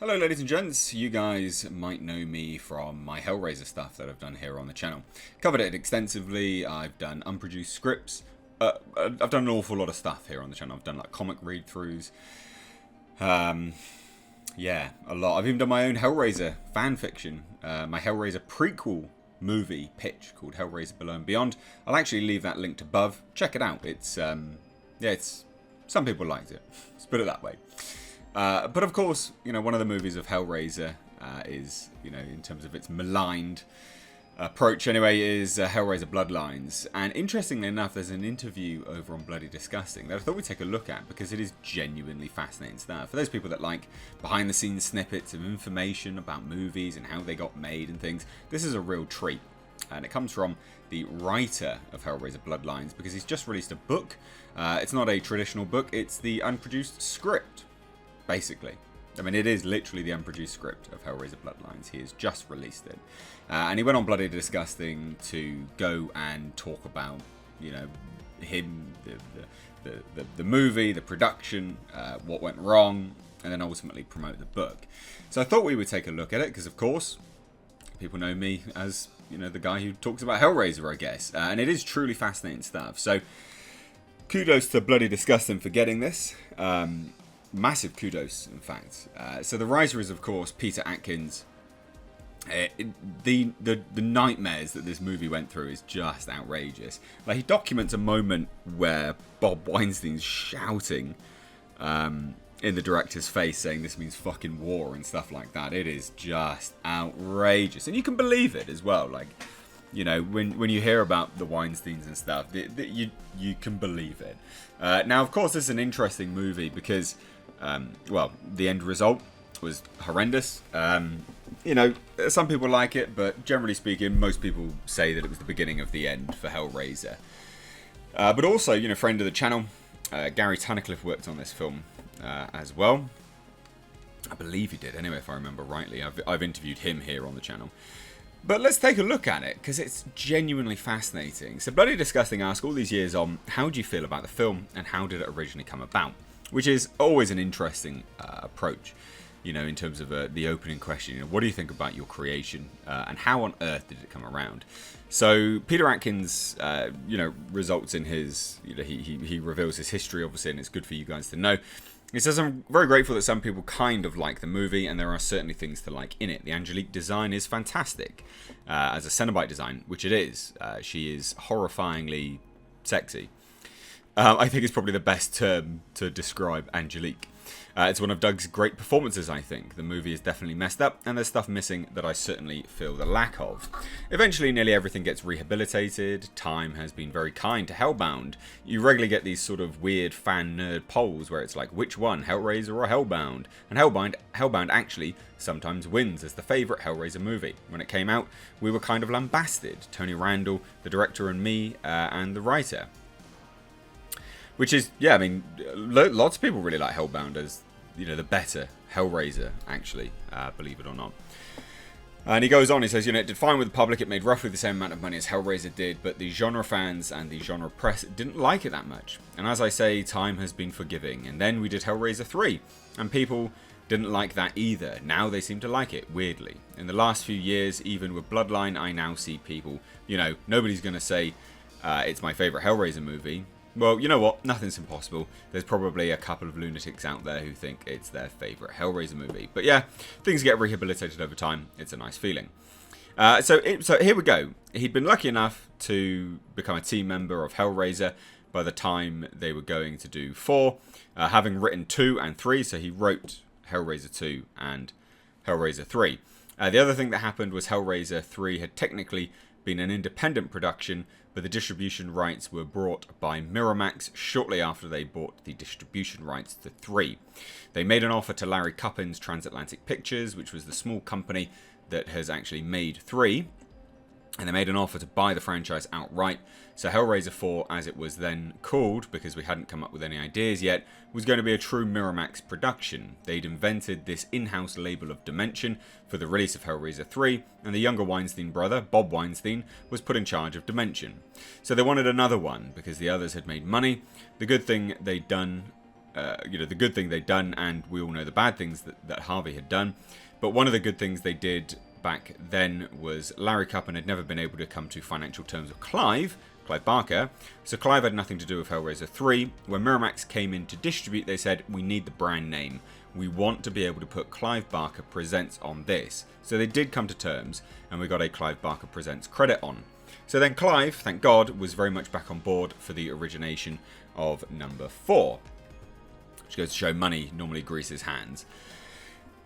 Hello ladies and gents, you guys might know me from my Hellraiser stuff that I've done here on the channel. Covered it extensively, I've done unproduced scripts, I've done an awful lot of stuff here on the channel. I've done like comic read-throughs, yeah, a lot. I've even done my own Hellraiser fanfiction, my Hellraiser prequel movie pitch called Hellraiser Below and Beyond. I'll actually leave that linked above, check it out. It's, yeah, it's, some people liked it, let's put it that way. But of course, you know, one of the movies of Hellraiser is, you know, in terms of its maligned approach anyway, is Hellraiser Bloodlines. And interestingly enough, there's an interview over on Bloody Disgusting that I thought we'd take a look at because it is genuinely fascinating stuff. For those people that like behind the scenes snippets of information about movies and how they got made and things, this is a real treat. And it comes from the writer of Hellraiser Bloodlines because he's just released a book. It's not a traditional book, it's the unproduced script. Basically. I mean, it is literally the unproduced script of Hellraiser Bloodlines. He has just released it. And he went on Bloody Disgusting to go and talk about, you know, him, the movie, the production, what went wrong, and then ultimately promote the book. So I thought we would take a look at it, because of course, people know me as, you know, the guy who talks about Hellraiser, I guess. And it is truly fascinating stuff. So, kudos to Bloody Disgusting for getting this. Massive kudos, in fact. So the writer is, of course, Peter Atkins. The nightmares that this movie went through is just outrageous. Like, he documents a moment where Bob Weinstein's shouting in the director's face, saying this means fucking war and stuff like that. It is just outrageous, and you can believe it as well. Like, you know, when you hear about the Weinsteins and stuff, you can believe it. Now, of course, this is an interesting movie because, well, the end result was horrendous. You know, some people like it, but generally speaking, most people say that it was the beginning of the end for Hellraiser. But also, you know, friend of the channel, Gary Tunnicliffe worked on this film as well. I believe he did, anyway, if I remember rightly. I've interviewed him here on the channel. But let's take a look at it, because it's genuinely fascinating. So Bloody Disgusting asked all these years on, how do you feel about the film, and how did it originally come about? Which is always an interesting approach, you know, in terms of the opening question. You know, what do you think about your creation, and how on earth did it come around? So Peter Atkins, you know, results in his, you know, he reveals his history, obviously, and it's good for you guys to know. He says, I'm very grateful that some people kind of like the movie, and there are certainly things to like in it. The Angelique design is fantastic, as a Cenobite design, which it is. She is horrifyingly sexy. I think it's probably the best term to describe Angelique. It's one of Doug's great performances, I think. The movie is definitely messed up, and there's stuff missing that I certainly feel the lack of. Eventually, nearly everything gets rehabilitated. Time has been very kind to Hellbound. You regularly get these sort of weird fan nerd polls where it's like, which one, Hellraiser or Hellbound? And Hellbound actually sometimes wins as the favourite Hellraiser movie. When it came out, we were kind of lambasted. Tony Randall, the director, and me, and the writer. Which is, yeah, I mean, lots of people really like Hellbound as, you know, the better Hellraiser, actually, believe it or not. And he goes on, he says, you know, it did fine with the public, it made roughly the same amount of money as Hellraiser did, but the genre fans and the genre press didn't like it that much. And as I say, time has been forgiving. And then we did Hellraiser 3, and people didn't like that either. Now they seem to like it, weirdly. In the last few years, even with Bloodline, I now see people, you know, nobody's going to say it's my favourite Hellraiser movie. Well, you know what? Nothing's impossible. There's probably a couple of lunatics out there who think it's their favourite Hellraiser movie. But yeah, things get rehabilitated over time. It's a nice feeling. So here we go. He'd been lucky enough to become a team member of Hellraiser by the time they were going to do 4, having written 2 and 3. So he wrote Hellraiser 2 and Hellraiser 3. The other thing that happened was Hellraiser 3 had technically been an independent production, but the distribution rights were bought by Miramax shortly after they bought the distribution rights to 3. They made an offer to Larry Cuppin's Transatlantic Pictures, which was the small company that has actually made 3, and they made an offer to buy the franchise outright. So Hellraiser 4, as it was then called, because we hadn't come up with any ideas yet, was going to be a true Miramax production. They'd invented this in-house label of Dimension for the release of Hellraiser 3, and the younger Weinstein brother, Bob Weinstein, was put in charge of Dimension. So they wanted another one, because the others had made money. The good thing they'd done the good thing they'd done, and we all know the bad things that Harvey had done. But one of the good things they did back then was Larry Cuppen had never been able to come to financial terms with Clive Barker, so Clive had nothing to do with Hellraiser 3. When Miramax came in to distribute, they said, we need the brand name. We want to be able to put Clive Barker Presents on this. So they did come to terms, and we got a Clive Barker Presents credit on. So then Clive, thank God, was very much back on board for the origination of number 4. Which goes to show money normally greases hands.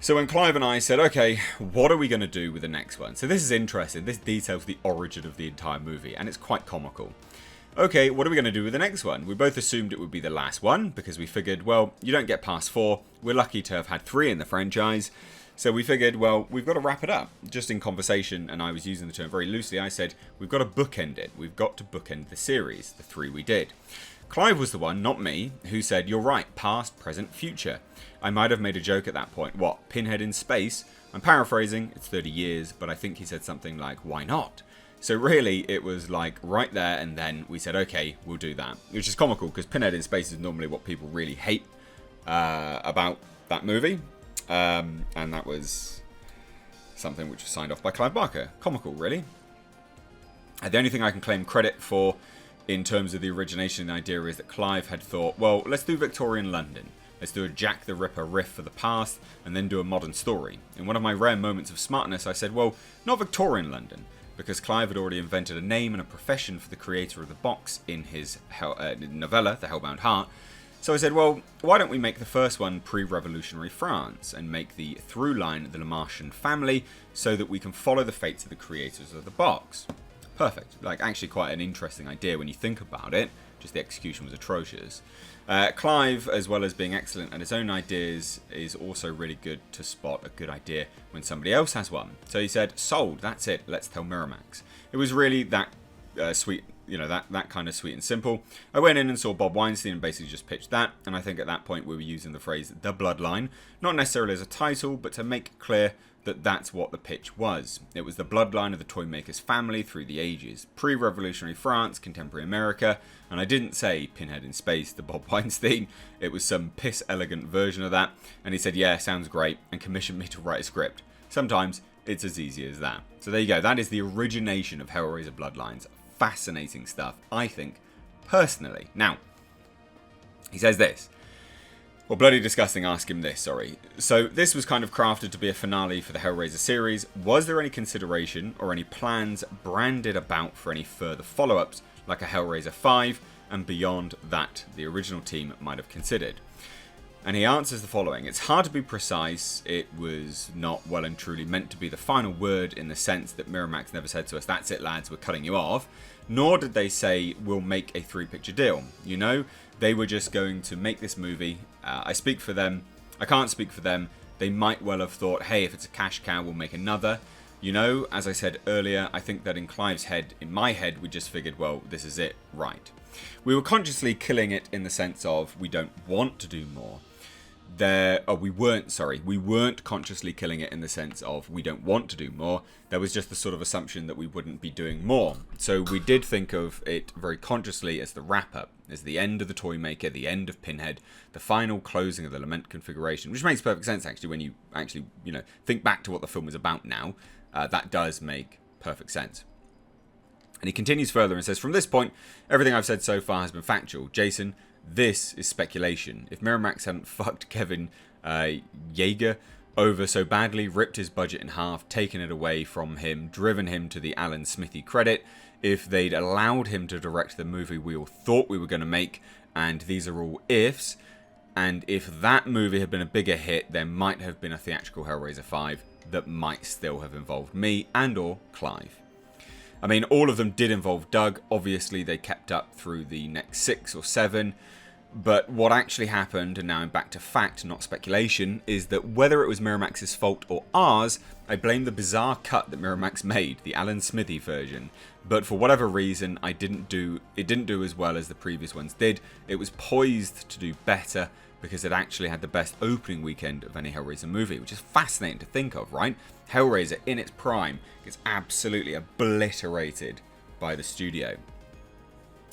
So when Clive and I said, okay, what are we going to do with the next one? So this is interesting. This details the origin of the entire movie, and it's quite comical. Okay, what are we going to do with the next one? We both assumed it would be the last one, because we figured, well, you don't get past 4. We're lucky to have had 3 in the franchise. So we figured, well, we've got to wrap it up. Just in conversation, and I was using the term very loosely, I said, we've got to bookend it. We've got to bookend the series, the 3 we did. Clive was the one, not me, who said, you're right, past, present, future. I might have made a joke at that point. What, Pinhead in space? I'm paraphrasing, it's 30 years, but I think he said something like, why not? So really, it was like right there and then we said, okay, we'll do that. Which is comical, because Pinhead in space is normally what people really hate about that movie. And that was something which was signed off by Clive Barker. Comical, really. The only thing I can claim credit for in terms of the origination of the idea is that Clive had thought, well, let's do Victorian London. Let's do a Jack the Ripper riff for the past, and then do a modern story. In one of my rare moments of smartness, I said, well, not Victorian London, because Clive had already invented a name and a profession for the creator of the box in his novella, The Hellbound Heart. So I said, well, why don't we make the first one pre-revolutionary France, and make the through line the Le Marchand family, so that we can follow the fates of the creators of the box. Perfect. Like, actually quite an interesting idea when you think about it. Just the execution was atrocious. Clive, as well as being excellent at his own ideas, is also really good to spot a good idea when somebody else has one. So he said, sold, that's it, let's tell Miramax. It was really that sweet, that kind of sweet and simple. I went in and saw Bob Weinstein and basically just pitched that, and I think at that point we were using the phrase the Bloodline, not necessarily as a title, but to make clear that that's what the pitch was. It was the bloodline of the toymaker's family through the ages. Pre-revolutionary France, contemporary America, and I didn't say Pinhead in space to Bob Weinstein. It was some piss-elegant version of that, and he said, yeah, sounds great, and commissioned me to write a script. Sometimes it's as easy as that. So there you go, that is the origination of Hellraiser Bloodlines. Fascinating stuff, I think, personally. Now, he says this. Well, bloody disgusting, ask him this, sorry. So this was kind of crafted to be a finale for the Hellraiser series. Was there any consideration or any plans branded about for any further follow-ups, like a Hellraiser 5 and beyond that the original team might have considered? And he answers the following. It's hard to be precise. It was not well and truly meant to be the final word in the sense that Miramax never said to us, that's it lads, we're cutting you off. Nor did they say, we'll make a 3-picture deal. You know, they were just going to make this movie. I speak for them. I can't speak for them. They might well have thought, hey, if it's a cash cow, we'll make another. You know, as I said earlier, I think that in Clive's head, in my head, we just figured, well, this is it, right. We were consciously killing it in the sense of we don't want to do more. We weren't consciously killing it in the sense of we don't want to do more. There was just the sort of assumption that we wouldn't be doing more. So we did think of it very consciously as the wrap-up, as the end of the Toymaker, the end of Pinhead, the final closing of the Lament configuration, which makes perfect sense actually when you actually, think back to what the film is about now. That does make perfect sense. And he continues further and says, from this point, everything I've said so far has been factual. Jason, this is speculation. If Miramax hadn't fucked Kevin Yeager over so badly, ripped his budget in half, taken it away from him, driven him to the Alan Smithy credit, if they'd allowed him to direct the movie we all thought we were going to make, and these are all ifs, and if that movie had been a bigger hit, there might have been a theatrical Hellraiser 5 that might still have involved me and or Clive. I mean, all of them did involve Doug. Obviously, they kept up through the next 6 or 7. But what actually happened, and now I'm back to fact, not speculation, is that whether it was Miramax's fault or ours, I blame the bizarre cut that Miramax made, the Alan Smithy version. But for whatever reason, it didn't do as well as the previous ones did. It was poised to do better because it actually had the best opening weekend of any Hellraiser movie, which is fascinating to think of, right? Hellraiser, in its prime, gets absolutely obliterated by the studio.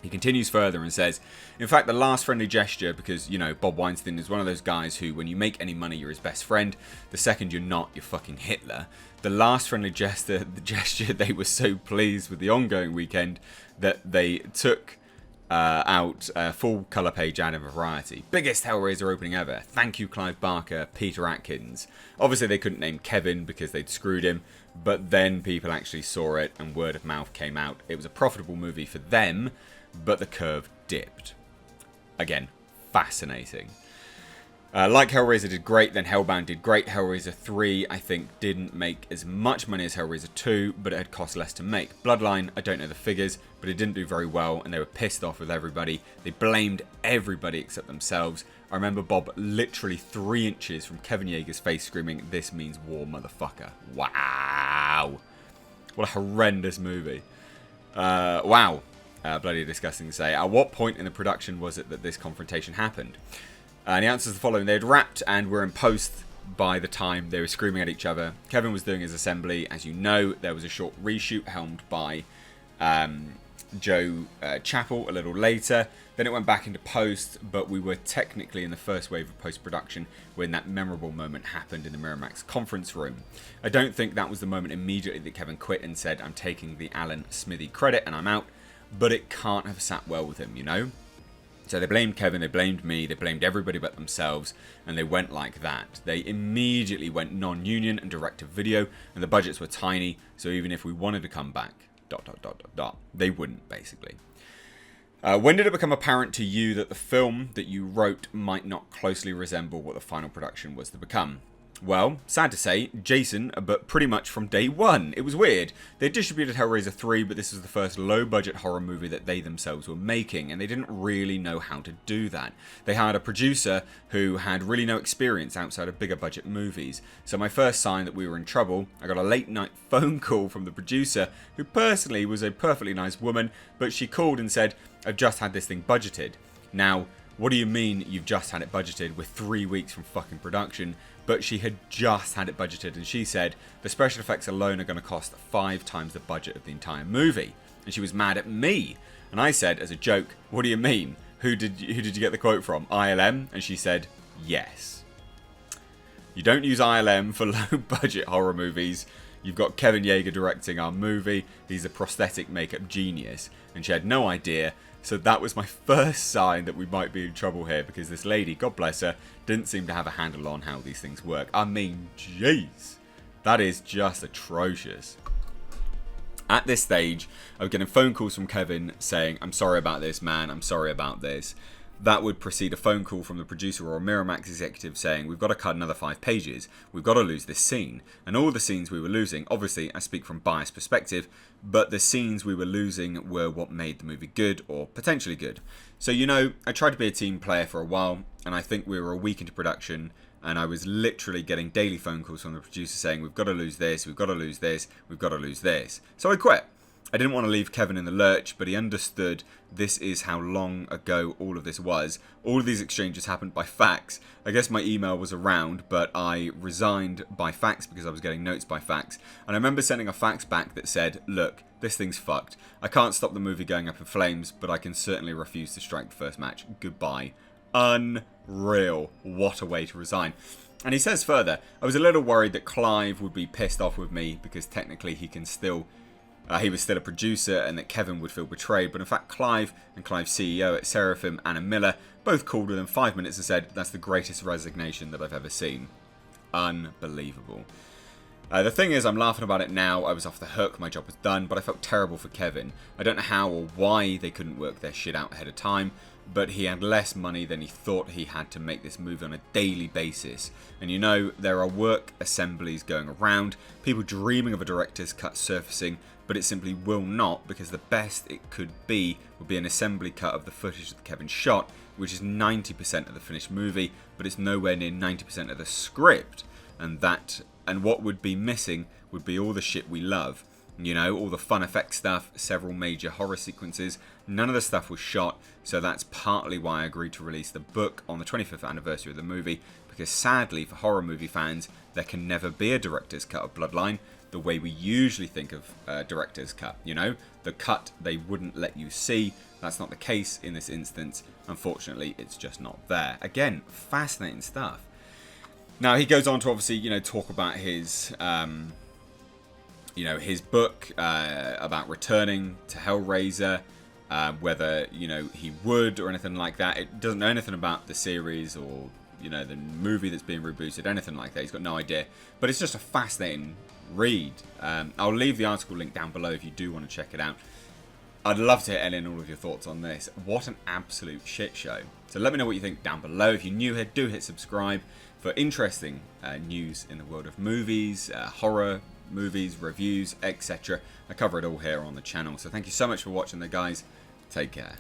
He continues further and says, in fact, the last friendly gesture, because, you know, Bob Weinstein is one of those guys who, when you make any money, you're his best friend. The second you're not, you're fucking Hitler. The last friendly gesture, they were so pleased with the ongoing weekend that they took out a full colour page ad of Variety. Biggest Hellraiser opening ever. Thank you, Clive Barker, Peter Atkins. Obviously, they couldn't name Kevin because they'd screwed him, but then people actually saw it and word of mouth came out. It was a profitable movie for them, but the curve dipped. Again, fascinating. Like Hellraiser did great, then Hellbound did great. Hellraiser 3, I think, didn't make as much money as Hellraiser 2, but it had cost less to make. Bloodline, I don't know the figures, but it didn't do very well, and they were pissed off with everybody. They blamed everybody except themselves. I remember Bob literally 3 inches from Kevin Yeager's face screaming, "This means war, motherfucker." Wow. What a horrendous movie. Wow. Bloody disgusting to say. At what point in the production was it that this confrontation happened? And the answer is the following. They had wrapped and were in post by the time they were screaming at each other. Kevin was doing his assembly. As you know, there was a short reshoot helmed by Joe Chappell a little later. Then it went back into post, but we were technically in the first wave of post-production when that memorable moment happened in the Miramax conference room. I don't think that was the moment immediately that Kevin quit and said, "I'm taking the Alan Smithy credit and I'm out," but it can't have sat well with him, you know? So they blamed Kevin, they blamed me, they blamed everybody but themselves, and they went like that. They immediately went non-union and direct-to-video, and the budgets were tiny, so even if we wanted to come back, ... they wouldn't, basically. When did it become apparent to you that the film that you wrote might not closely resemble what the final production was to become? Well, sad to say, Jason, but pretty much from day one. It was weird. They distributed Hellraiser 3, but this was the first low-budget horror movie that they themselves were making, and they didn't really know how to do that. They hired a producer who had really no experience outside of bigger budget movies. So my first sign that we were in trouble, I got a late-night phone call from the producer, who personally was a perfectly nice woman, but she called and said, "I've just had this thing budgeted." Now, what do you mean you've just had it budgeted? We're 3 weeks from fucking production. But she had just had it budgeted, and she said the special effects alone are going to cost 5 times the budget of the entire movie. And she was mad at me. And I said, as a joke, "What do you mean? Who did you get the quote from? ILM?" And she said, "Yes." You don't use ILM for low-budget horror movies. You've got Kevin Yeager directing our movie. He's a prosthetic makeup genius. And she had no idea. So that was my first sign that we might be in trouble here, because this lady, God bless her, didn't seem to have a handle on how these things work. I mean, jeez. That is just atrocious. At this stage, I was getting phone calls from Kevin saying, "I'm sorry about this, man. I'm sorry about this." That would precede a phone call from the producer or a Miramax executive saying, "We've got to cut another 5 pages. We've got to lose this scene." And all the scenes we were losing, obviously I speak from biased perspective, but the scenes we were losing were what made the movie good, or potentially good. So, you know, I tried to be a team player for a while, and I think we were a week into production, and I was literally getting daily phone calls from the producer saying, "We've got to lose this, we've got to lose this, we've got to lose this." So I quit. I didn't want to leave Kevin in the lurch, but he understood this is how long ago all of this was. All of these exchanges happened by fax. I guess my email was around, but I resigned by fax because I was getting notes by fax. And I remember sending a fax back that said, "Look, this thing's fucked. I can't stop the movie going up in flames, but I can certainly refuse to strike the first match. Goodbye." Unreal. What a way to resign. And he says further, "I was a little worried that Clive would be pissed off with me because technically he was still a producer, and that Kevin would feel betrayed. But in fact, Clive and Clive's CEO at Seraphim, Anna Miller, both called within 5 minutes and said, 'That's the greatest resignation that I've ever seen.'" Unbelievable. The thing is, I'm laughing about it now. I was off the hook, my job was done, but I felt terrible for Kevin. I don't know how or why they couldn't work their shit out ahead of time, but he had less money than he thought he had to make this movie on a daily basis. And you know, there are work assemblies going around, people dreaming of a director's cut surfacing, but it simply will not, because the best it could be would be an assembly cut of the footage that Kevin shot, which is 90% of the finished movie, but it's nowhere near 90% of the script. And what would be missing would be all the shit we love. You know, all the fun effects stuff, several major horror sequences. None of the stuff was shot, so that's partly why I agreed to release the book on the 25th anniversary of the movie, because sadly for horror movie fans, there can never be a director's cut of Bloodline the way we usually think of director's cut. You know, the cut they wouldn't let you see. That's not the case in this instance. Unfortunately, it's just not there. Again, fascinating stuff. Now he goes on to obviously, you know, talk about his, you know, his book about returning to Hellraiser, whether, you know, he would or anything like that. It doesn't know anything about the series or, you know, the movie that's being rebooted, anything like that. He's got no idea. But it's just a fascinating read. I'll leave the article link down below if you do want to check it out. I'd love to hear all of your thoughts on this. What an absolute shit show. So let me know what you think down below. If you're new here, do hit subscribe for interesting news in the world of movies, horror movies, reviews, etc. I cover it all here on the channel. So thank you so much for watching there, guys. Take care.